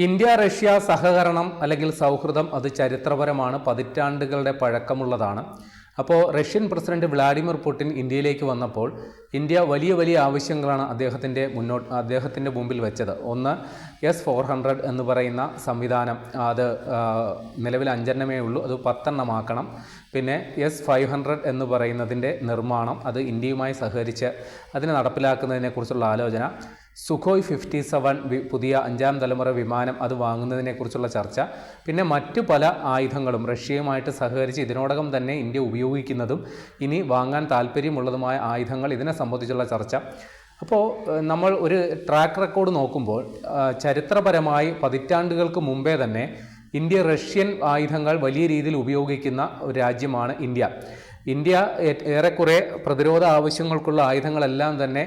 India Russia സഹകരണം അല്ലെങ്കിൽ സൗഹൃദം അത് ചരിത്രപരമാണ്, പതിറ്റാണ്ടുകളുടെ പഴക്കമുള്ളതാണ്. അപ്പോൾ റഷ്യൻ പ്രസിഡന്റ് പുടിൻ ഇന്ത്യയിലേക്ക് വന്നപ്പോൾ ഇന്ത്യ വലിയ വലിയ ആവശ്യങ്ങളാണ് അദ്ദേഹത്തിൻ്റെ മുമ്പിൽ വെച്ചത്. ഒന്ന്, S-400 എന്ന് പറയുന്ന സംവിധാനം, അത് നിലവിൽ 5 ഉള്ളൂ, അത് 10 പിന്നെ S-500 എന്ന് പറയുന്നതിൻ്റെ നിർമ്മാണം, അത് ഇന്ത്യയുമായി സഹകരിച്ച് അതിനെ നടപ്പിലാക്കുന്നതിനെക്കുറിച്ചുള്ള ആലോചന. സുഖോയ് 57 പുതിയ 5ാം തലമുറ വിമാനം അത് വാങ്ങുന്നതിനെക്കുറിച്ചുള്ള ചർച്ച. പിന്നെ മറ്റു പല ആയുധങ്ങളും റഷ്യയുമായിട്ട് സഹകരിച്ച് ഇതിനോടകം തന്നെ ഇന്ത്യ ഉപയോഗിക്കുന്നതും ഇനി വാങ്ങാൻ താല്പര്യമുള്ളതുമായ ആയുധങ്ങൾ, ഇതിനെ സംബന്ധിച്ചുള്ള ചർച്ച. അപ്പോൾ നമ്മൾ ഒരു ട്രാക്ക് റെക്കോർഡ് നോക്കുമ്പോൾ ചരിത്രപരമായി പതിറ്റാണ്ടുകൾക്ക് മുമ്പേ തന്നെ ഇന്ത്യ റഷ്യൻ ആയുധങ്ങൾ വലിയ രീതിയിൽ ഉപയോഗിക്കുന്ന ഒരു രാജ്യമാണ് ഇന്ത്യ ഏറെക്കുറെ പ്രതിരോധ ആവശ്യങ്ങൾക്കുള്ള ആയുധങ്ങളെല്ലാം തന്നെ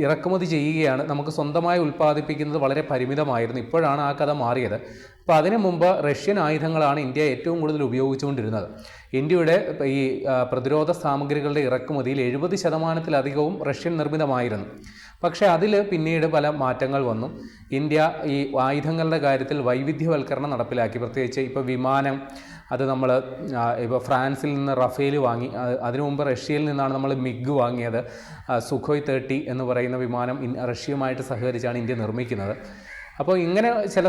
ഇറക്കുമതി ചെയ്യുകയാണ്. നമുക്ക് സ്വന്തമായി ഉൽപ്പാദിപ്പിക്കുന്നത് വളരെ പരിമിതമായിരുന്നു. ഇപ്പോഴാണ് ആ കഥ മാറിയത്. അപ്പോൾ അതിനു മുമ്പ് റഷ്യൻ ആയുധങ്ങളാണ് ഇന്ത്യ ഏറ്റവും കൂടുതൽ ഉപയോഗിച്ചുകൊണ്ടിരുന്നത്. ഇന്ത്യയുടെ ഈ പ്രതിരോധ സാമഗ്രികളുടെ ഇറക്കുമതിയിൽ 70% റഷ്യൻ നിർമ്മിതമായിരുന്നു. പക്ഷേ അതിൽ പിന്നീട് പല മാറ്റങ്ങൾ വന്നു. ഇന്ത്യ ഈ ആയുധങ്ങളുടെ കാര്യത്തിൽ വൈവിധ്യവൽക്കരണം നടപ്പിലാക്കി. പ്രത്യേകിച്ച് ഇപ്പോൾ വിമാനം, അത് നമ്മൾ ഇപ്പോൾ ഫ്രാൻസിൽ നിന്ന് റഫേൽ വാങ്ങി. അതിനു മുമ്പ് റഷ്യയിൽ നിന്നാണ് നമ്മൾ മിഗ് വാങ്ങിയത്. സുഖോയ് 30 എന്ന് പറയുന്ന വിമാനം റഷ്യയുമായിട്ട് സഹകരിച്ചാണ് ഇന്ത്യ നിർമ്മിക്കുന്നത്. അപ്പോൾ ഇങ്ങനെ ചില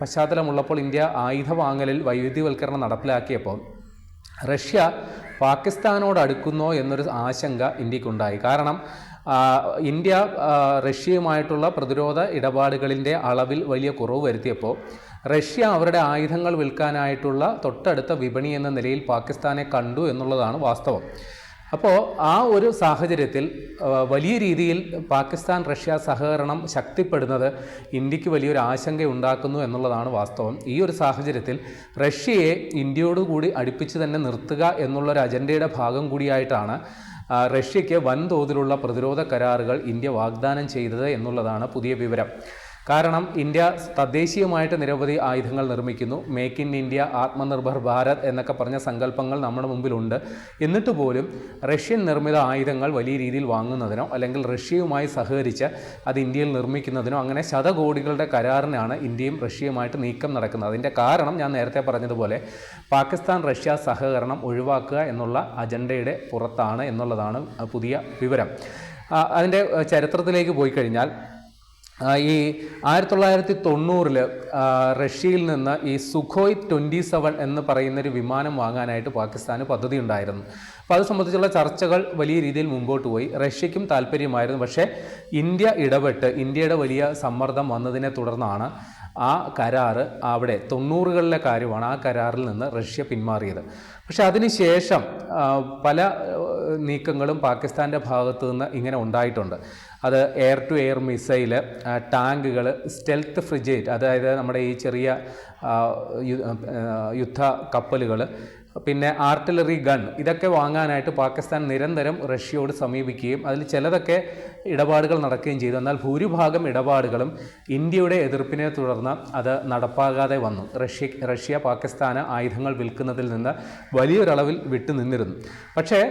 പശ്ചാത്തലമുള്ളപ്പോൾ ഇന്ത്യ ആയുധ വാങ്ങലിൽ വൈവിധ്യവൽക്കരണം നടപ്പിലാക്കിയപ്പോൾ റഷ്യ പാകിസ്ഥാനോട് അടുക്കുന്നോ എന്നൊരു ആശങ്ക ഇന്ത്യക്കുണ്ടായി. കാരണം ഇന്ത്യ റഷ്യയുമായിട്ടുള്ള പ്രതിരോധ ഇടപാടുകളിൻ്റെ അളവിൽ വലിയ കുറവ് വരുത്തിയപ്പോൾ റഷ്യ അവരുടെ ആയുധങ്ങൾ വിൽക്കാനായിട്ടുള്ള തൊട്ടടുത്ത വിപണി എന്ന നിലയിൽ പാകിസ്ഥാനെ കണ്ടു എന്നുള്ളതാണ് വാസ്തവം. അപ്പോൾ ആ ഒരു സാഹചര്യത്തിൽ വലിയ രീതിയിൽ പാകിസ്ഥാൻ റഷ്യ സഹകരണം ശക്തിപ്പെടുന്നത് ഇന്ത്യക്ക് വലിയൊരു ആശങ്ക ഉണ്ടാക്കുന്നു എന്നുള്ളതാണ് വാസ്തവം. ഈ ഒരു സാഹചര്യത്തിൽ റഷ്യയെ ഇന്ത്യയോടുകൂടി അടുപ്പിച്ച് തന്നെ നിർത്തുക എന്നുള്ളൊരു അജണ്ടയുടെ ഭാഗം കൂടിയായിട്ടാണ് റഷ്യയ്ക്ക് വൻതോതിലുള്ള പ്രതിരോധ കരാറുകൾ ഇന്ത്യ വാഗ്ദാനം ചെയ്തത് എന്നുള്ളതാണ് പുതിയ വിവരം. കാരണം ഇന്ത്യ തദ്ദേശീയമായിട്ട് നിരവധി ആയുധങ്ങൾ നിർമ്മിക്കുന്നു. Make in India, Atmanirbhar Bharat എന്നൊക്കെ പറഞ്ഞ സങ്കല്പങ്ങൾ നമ്മുടെ മുമ്പിലുണ്ട്. എന്നിട്ട് പോലും റഷ്യൻ നിർമ്മിത ആയുധങ്ങൾ വലിയ രീതിയിൽ വാങ്ങുന്നതിനോ അല്ലെങ്കിൽ റഷ്യയുമായി സഹകരിച്ച് അത് ഇന്ത്യയിൽ നിർമ്മിക്കുന്നതിനോ അങ്ങനെ ശതകോടികളുടെ കരാറിനാണ് ഇന്ത്യയും റഷ്യയുമായിട്ട് നീക്കം നടക്കുന്നത്. അതിൻ്റെ കാരണം ഞാൻ നേരത്തെ പറഞ്ഞതുപോലെ പാകിസ്ഥാൻ റഷ്യ സഹകരണം ഒഴിവാക്കുക എന്നുള്ള അജണ്ടയുടെ പുറത്താണ് എന്നുള്ളതാണ് പുതിയ വിവരം. അതിൻ്റെ ചരിത്രത്തിലേക്ക് പോയി കഴിഞ്ഞാൽ ഈ 1990 റഷ്യയിൽ നിന്ന് ഈ സുഖോയ് 27 എന്ന് പറയുന്നൊരു വിമാനം വാങ്ങാനായിട്ട് പാകിസ്ഥാന് പദ്ധതി ഉണ്ടായിരുന്നു. അപ്പോൾ അത് സംബന്ധിച്ചുള്ള ചർച്ചകൾ വലിയ രീതിയിൽ മുമ്പോട്ട് പോയി. റഷ്യയ്ക്കും താല്പര്യമായിരുന്നു. പക്ഷേ ഇന്ത്യ ഇടപെട്ട് ഇന്ത്യയുടെ വലിയ സമ്മർദ്ദം വന്നതിനെ തുടർന്നാണ് ആ കരാറ്, അവിടെ 90കളിലെ കാര്യമാണ്, ആ കരാറിൽ നിന്ന് റഷ്യ പിന്മാറിയത്. പക്ഷെ അതിനുശേഷം പല നീക്കങ്ങളും പാകിസ്ഥാൻ്റെ ഭാഗത്തു നിന്ന് ഇങ്ങനെ ഉണ്ടായിട്ടുണ്ട്. അത് എയർ ടു എയർ മിസൈല്, ടാങ്കുകൾ, സ്റ്റെൽത്ത് ഫ്രിഗേറ്റ്, അതായത് നമ്മുടെ ഈ ചെറിയ യുദ്ധ കപ്പലുകൾ, പിന്നെ ആർട്ടിലറി ഗൺ, ഇതൊക്കെ വാങ്ങാനായിട്ട് പാകിസ്ഥാൻ നിരന്തരം റഷ്യയോട് സമീപിക്കുകയും അതിൽ ചിലതൊക്കെ ഇടപാടുകൾ നടക്കുകയും ചെയ്തു. എന്നാൽ ഭൂരിഭാഗം ഇടപാടുകളും ഇന്ത്യയുടെ എതിർപ്പിനെ തുടർന്ന് അത് നടപ്പാകാതെ വന്നു. റഷ്യ പാകിസ്ഥാന് ആയുധങ്ങൾ വിൽക്കുന്നതിൽ നിന്ന് വലിയൊരളവിൽ വിട്ടുനിന്നിരുന്നു. പക്ഷേ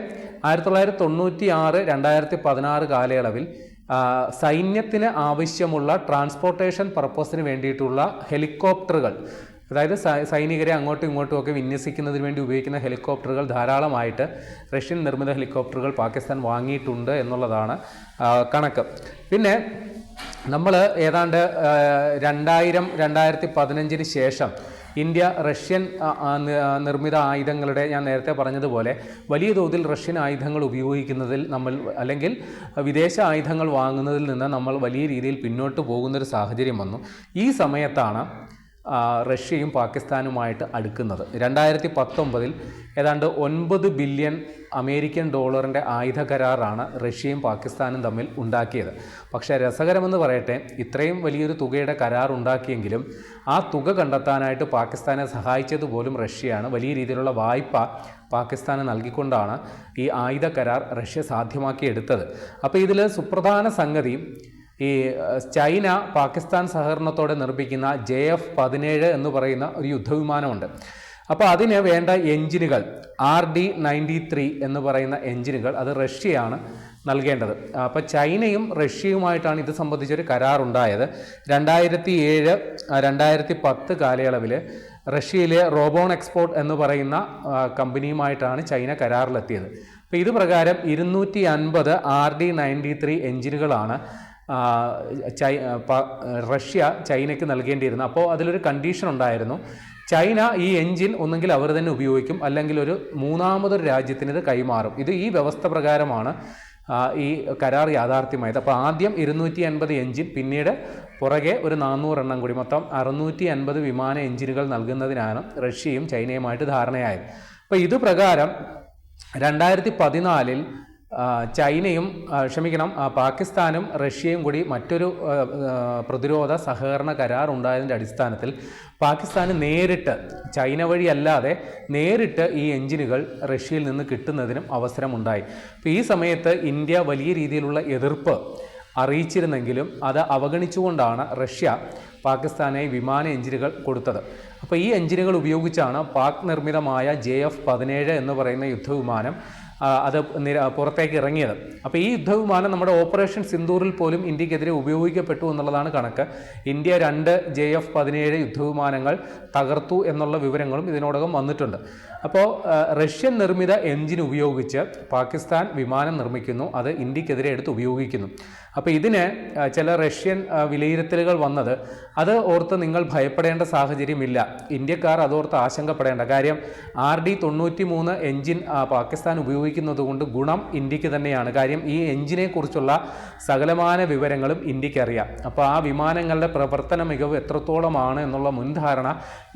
1996, 2016 കാലയളവിൽ സൈന്യത്തിന് ആവശ്യമുള്ള ട്രാൻസ്പോർട്ടേഷൻ പർപ്പസിന് വേണ്ടിയിട്ടുള്ള ഹെലികോപ്റ്ററുകൾ, അതായത് സൈനികരെ അങ്ങോട്ടും ഇങ്ങോട്ടും ഒക്കെ വിന്യസിക്കുന്നതിന് വേണ്ടി ഉപയോഗിക്കുന്ന ഹെലികോപ്റ്ററുകൾ ധാരാളമായിട്ട് റഷ്യൻ നിർമ്മിത ഹെലികോപ്റ്ററുകൾ പാകിസ്ഥാൻ വാങ്ങിയിട്ടുണ്ട് എന്നുള്ളതാണ് കണക്ക്. പിന്നെ നമ്മൾ ഏതാണ്ട് 2015 ശേഷം ഇന്ത്യ റഷ്യൻ നിർമ്മിത ആയുധങ്ങളുടെ, ഞാൻ നേരത്തെ പറഞ്ഞതുപോലെ വലിയ തോതിൽ റഷ്യൻ ആയുധങ്ങൾ ഉപയോഗിക്കുന്നതിൽ നമ്മൾ, അല്ലെങ്കിൽ വിദേശ ആയുധങ്ങൾ വാങ്ങുന്നതിൽ നിന്ന് നമ്മൾ വലിയ രീതിയിൽ പിന്നോട്ട് പോകുന്നൊരു സാഹചര്യം വന്നു. ഈ സമയത്താണ് റഷ്യയും പാകിസ്ഥാനുമായിട്ട് അടുക്കുന്നത്. 2019 ഏതാണ്ട് $9 ബില്യൺ ആയുധ കരാറാണ് റഷ്യയും പാകിസ്ഥാനും തമ്മിൽ ഉണ്ടാക്കിയത്. പക്ഷേ രസകരമെന്ന് പറയട്ടെ, ഇത്രയും വലിയൊരു തുകയുടെ കരാർ ഉണ്ടാക്കിയെങ്കിലും ആ തുക കണ്ടെത്താനായിട്ട് പാകിസ്ഥാനെ സഹായിച്ചതുപോലും റഷ്യയാണ്. വലിയ രീതിയിലുള്ള വായ്പ പാകിസ്ഥാന് നൽകിക്കൊണ്ടാണ് ഈ ആയുധ കരാർ റഷ്യ സാധ്യമാക്കിയെടുത്തത്. അപ്പോൾ ഇതിൽ സുപ്രധാന സംഗതി, ഈ ചൈന പാകിസ്ഥാൻ സഹകരണത്തോടെ നിർമ്മിക്കുന്ന JF-17 എന്ന് പറയുന്ന ഒരു യുദ്ധവിമാനമുണ്ട്. അപ്പോൾ അതിന് വേണ്ട എഞ്ചിനുകൾ RD-93 എന്ന് പറയുന്ന എഞ്ചിനുകൾ അത് റഷ്യയാണ് നൽകേണ്ടത്. അപ്പോൾ ചൈനയും റഷ്യയുമായിട്ടാണ് ഇത് സംബന്ധിച്ചൊരു കരാറുണ്ടായത്. 2007 2010 കാലയളവിൽ റഷ്യയിലെ റോബോൺ എക്സ്പോർട്ട് എന്ന് പറയുന്ന കമ്പനിയുമായിട്ടാണ് ചൈന കരാറിലെത്തിയത്. അപ്പോൾ ഇത് പ്രകാരം 250 RD-93 എഞ്ചിനുകളാണ് റഷ്യ ചൈനയ്ക്ക് നൽകേണ്ടിയിരുന്നത്. അപ്പോൾ അതിലൊരു കണ്ടീഷൻ ഉണ്ടായിരുന്നു, ചൈന ഈ എഞ്ചിൻ ഒന്നെങ്കിൽ അവർ തന്നെ ഉപയോഗിക്കും, അല്ലെങ്കിൽ ഒരു മൂന്നാമതൊരു രാജ്യത്തിന് ഇത് കൈമാറും. ഈ വ്യവസ്ഥ പ്രകാരമാണ് ഈ കരാർ യാഥാർത്ഥ്യമായത്. അപ്പോൾ ആദ്യം 250 എഞ്ചിൻ, പിന്നീട് പുറകെ ഒരു 400 എണ്ണം കൂടി, മൊത്തം 650 വിമാന എഞ്ചിനുകൾ നൽകുന്നതിനാണ് റഷ്യയും ചൈനയുമായിട്ട് ധാരണയായത്. അപ്പോൾ ഇത് പ്രകാരം 2014 ചൈനയും പാകിസ്ഥാനും റഷ്യയും കൂടി മറ്റൊരു പ്രതിരോധ സഹകരണ കരാർ ഉണ്ടായതിൻ്റെ അടിസ്ഥാനത്തിൽ പാകിസ്ഥാന് നേരിട്ട്, ചൈന വഴി അല്ലാതെ നേരിട്ട് ഈ എഞ്ചിനുകൾ റഷ്യയിൽ നിന്ന് കിട്ടുന്നതിനും അവസരമുണ്ടായി. അപ്പോൾ ഈ സമയത്ത് ഇന്ത്യ വലിയ രീതിയിലുള്ള എതിർപ്പ് അറിയിച്ചിരുന്നെങ്കിലും അത് അവഗണിച്ചുകൊണ്ടാണ് റഷ്യ പാകിസ്ഥാനായി വിമാന എഞ്ചിനുകൾ കൊടുത്തത്. അപ്പോൾ ഈ എഞ്ചിനുകൾ ഉപയോഗിച്ചാണ് പാക് നിർമ്മിതമായ JF-17 എന്ന് പറയുന്ന യുദ്ധവിമാനം അത് പുറത്തേക്ക് ഇറങ്ങിയത്. അപ്പോൾ ഈ യുദ്ധവിമാനം നമ്മുടെ ഓപ്പറേഷൻ സിന്ദൂറിൽ പോലും ഇന്ത്യക്കെതിരെ ഉപയോഗിക്കപ്പെട്ടു എന്നുള്ളതാണ് കണക്ക്. ഇന്ത്യ 2 JF-17 യുദ്ധവിമാനങ്ങൾ തകർത്തു എന്നുള്ള വിവരങ്ങളും ഇതിനോടകം വന്നിട്ടുണ്ട്. അപ്പോൾ റഷ്യൻ നിർമ്മിത എഞ്ചിൻ ഉപയോഗിച്ച് പാകിസ്ഥാൻ വിമാനം നിർമ്മിക്കുന്നു, അത് ഇന്ത്യക്കെതിരെ എടുത്ത് ഉപയോഗിക്കുന്നു. അപ്പോൾ ഇതിന് ചില റഷ്യൻ വിലയിരുത്തലുകൾ വന്നത്, അത് ഓർത്ത് നിങ്ങൾ ഭയപ്പെടേണ്ട സാഹചര്യമില്ല, ഇന്ത്യക്കാർ അതോർത്ത് ആശങ്കപ്പെടേണ്ട കാര്യം, RD-93 എഞ്ചിൻ പാകിസ്ഥാൻ ഉപയോഗിക്കുന്നത് കൊണ്ട് ഗുണം ഇന്ത്യക്ക് തന്നെയാണ്. കാര്യം ഈ എഞ്ചിനെ കുറിച്ചുള്ള സകലമാന വിവരങ്ങളും ഇന്ത്യക്ക് അറിയാം. അപ്പോൾ ആ വിമാനങ്ങളുടെ പ്രവർത്തന മികവ് എത്രത്തോളമാണ് എന്നുള്ള മുൻധാരണ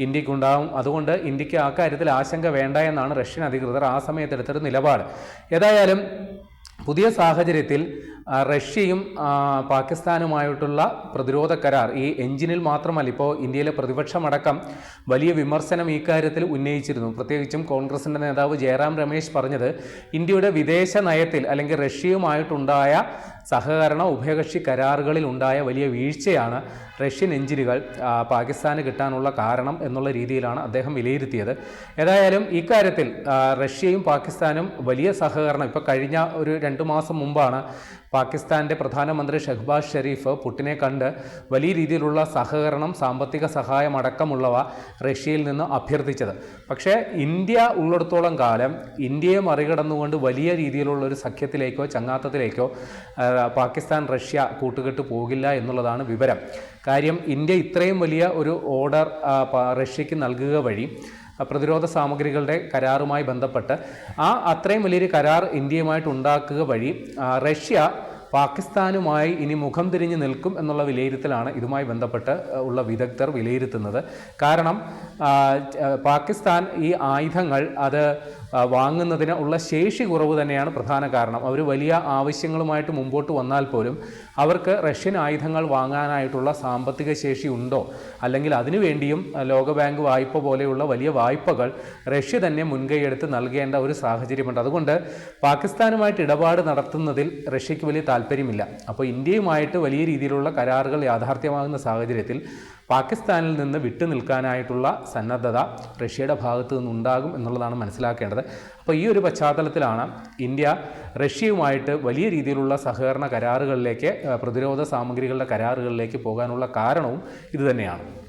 ഇന്ത്യക്കുണ്ടാകും. അതുകൊണ്ട് ഇന്ത്യക്ക് ആ കാര്യത്തിൽ ആശങ്ക വേണ്ട എന്നാണ് റഷ്യൻ അധികൃതർ ആ സമയത്ത് എടുത്തൊരു നിലപാട്. ഏതായാലും പുതിയ സാഹചര്യത്തിൽ റഷ്യയും പാകിസ്ഥാനുമായിട്ടുള്ള പ്രതിരോധ കരാർ ഈ എഞ്ചിനിൽ മാത്രമല്ല, ഇപ്പോൾ ഇന്ത്യയിലെ പ്രതിപക്ഷമടക്കം വലിയ വിമർശനം ഈ കാര്യത്തിൽ ഉന്നയിച്ചിരുന്നു. പ്രത്യേകിച്ചും കോൺഗ്രസിൻ്റെ നേതാവ് ജയറാം രമേശ് പറഞ്ഞത്, ഇന്ത്യയുടെ വിദേശ നയത്തിൽ അല്ലെങ്കിൽ റഷ്യയുമായിട്ടുണ്ടായ സഹകരണ ഉഭയകക്ഷി കരാറുകളിൽ ഉണ്ടായ വലിയ വീഴ്ചയാണ് റഷ്യൻ എഞ്ചിനുകൾ പാകിസ്ഥാന് കിട്ടാനുള്ള കാരണം എന്നുള്ള രീതിയിലാണ് അദ്ദേഹം വിലയിരുത്തിയത്. ഏതായാലും ഇക്കാര്യത്തിൽ റഷ്യയും പാകിസ്ഥാനും വലിയ സഹകരണം, ഇപ്പോൾ കഴിഞ്ഞ ഒരു 2 മാസം മുമ്പാണ് പാകിസ്ഥാൻ്റെ പ്രധാനമന്ത്രി ഷഹ്ബാസ് ഷെരീഫ് പുടിനെ കണ്ട് വലിയ രീതിയിലുള്ള സഹകരണം, സാമ്പത്തിക സഹായം അടക്കമുള്ളവ റഷ്യയിൽ നിന്ന് അഭ്യർത്ഥിച്ചത്. പക്ഷേ ഇന്ത്യ ഉള്ളിടത്തോളം കാലം ഇന്ത്യയെ മറികടന്നുകൊണ്ട് വലിയ രീതിയിലുള്ള ഒരു സഖ്യത്തിലേക്കോ ചങ്ങാത്തത്തിലേക്കോ പാകിസ്ഥാൻ റഷ്യ കൂട്ടുകെട്ട് പോകില്ല എന്നുള്ളതാണ് വിവരം. കാര്യം ഇന്ത്യ ഇത്രയും വലിയ ഒരു ഓർഡർ റഷ്യക്ക് നൽകുക വഴി പ്രതിരോധ സാമഗ്രികളുടെ കരാറുമായി ബന്ധപ്പെട്ട് അത്രയും വലിയൊരു കരാർ ഇന്ത്യയുമായിട്ട് ഉണ്ടാക്കുക വഴി റഷ്യ പാകിസ്ഥാനുമായി ഇനി മുഖം തിരിഞ്ഞ് നിൽക്കും എന്നുള്ള വിലയിരുത്തലാണ് ഇതുമായി ബന്ധപ്പെട്ട് ഉള്ള വിദഗ്ധർ വിലയിരുത്തുന്നത്. കാരണം പാകിസ്ഥാൻ ഈ ആയുധങ്ങൾ അത് വാങ്ങുന്നതിന് ഉള്ള ശേഷി കുറവ് തന്നെയാണ് പ്രധാന കാരണം. അവർ വലിയ ആവശ്യങ്ങളുമായിട്ട് മുമ്പോട്ട് വന്നാൽ പോലും അവർക്ക് റഷ്യൻ ആയുധങ്ങൾ വാങ്ങാനായിട്ടുള്ള സാമ്പത്തിക ശേഷി ഉണ്ടോ, അല്ലെങ്കിൽ അതിനുവേണ്ടിയും ലോകബാങ്ക് വായ്പ പോലെയുള്ള വലിയ വായ്പകൾ റഷ്യ തന്നെ മുൻകൈയെടുത്ത് നൽകേണ്ട ഒരു സാഹചര്യമുണ്ട്. അതുകൊണ്ട് പാകിസ്ഥാനുമായിട്ട് ഇടപാട് നടത്തുന്നതിൽ റഷ്യക്ക് വലിയ താല്പര്യമില്ല. അപ്പോൾ ഇന്ത്യയുമായിട്ട് വലിയ രീതിയിലുള്ള കരാറുകൾ യാഥാർത്ഥ്യമാകുന്ന സാഹചര്യത്തിൽ പാകിസ്ഥാനിൽ നിന്ന് വിട്ടു നിൽക്കാനായിട്ടുള്ള സന്നദ്ധത റഷ്യയുടെ ഭാഗത്തു നിന്നുണ്ടാകും എന്നുള്ളതാണ് മനസ്സിലാക്കേണ്ടത്. അപ്പോൾ ഈ ഒരു പശ്ചാത്തലത്തിലാണ് ഇന്ത്യ റഷ്യയുമായിട്ട് വലിയ രീതിയിലുള്ള സഹകരണ കരാറുകളിലേക്ക്, പ്രതിരോധ സാമഗ്രികളുടെ കരാറുകളിലേക്ക് പോകാനുള്ള കാരണവും ഇതുതന്നെയാണ്.